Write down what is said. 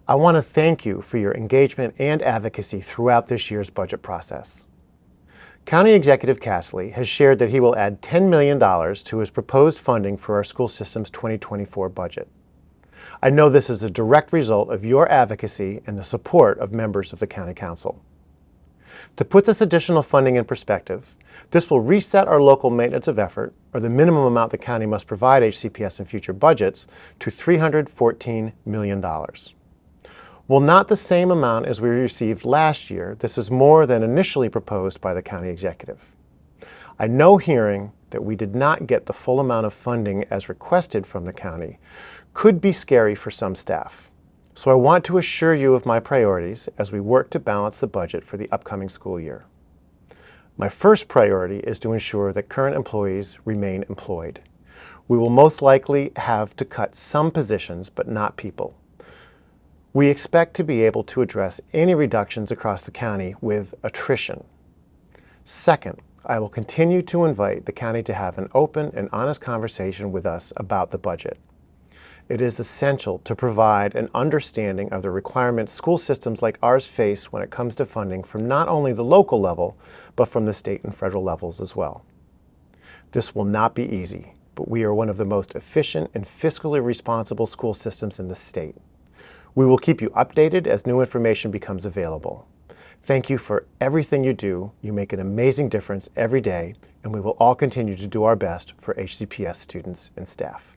I want to thank you for your engagement and advocacy throughout this year's budget process. County Executive Cassilly has shared that he will add $10 million to his proposed funding for our school system's 2024 budget. I know this is a direct result of your advocacy and the support of members of the County Council. To put this additional funding in perspective, this will reset our local maintenance of effort, or the minimum amount the county must provide HCPS in future budgets, to $314 million. While not the same amount as we received last year, this is more than initially proposed by the county executive. I know hearing that we did not get the full amount of funding as requested from the county could be scary for some staff. So I want to assure you of my priorities as we work to balance the budget for the upcoming school year. My first priority is to ensure that current employees remain employed. We will most likely have to cut some positions, but not people. We expect to be able to address any reductions across the county with attrition. Second, I will continue to invite the county to have an open and honest conversation with us about the budget. It is essential to provide an understanding of the requirements school systems like ours face when it comes to funding from not only the local level, but from the state and federal levels as well. This will not be easy, but we are one of the most efficient and fiscally responsible school systems in the state. We will keep you updated as new information becomes available. Thank you for everything you do. You make an amazing difference every day, and we will all continue to do our best for HCPS students and staff.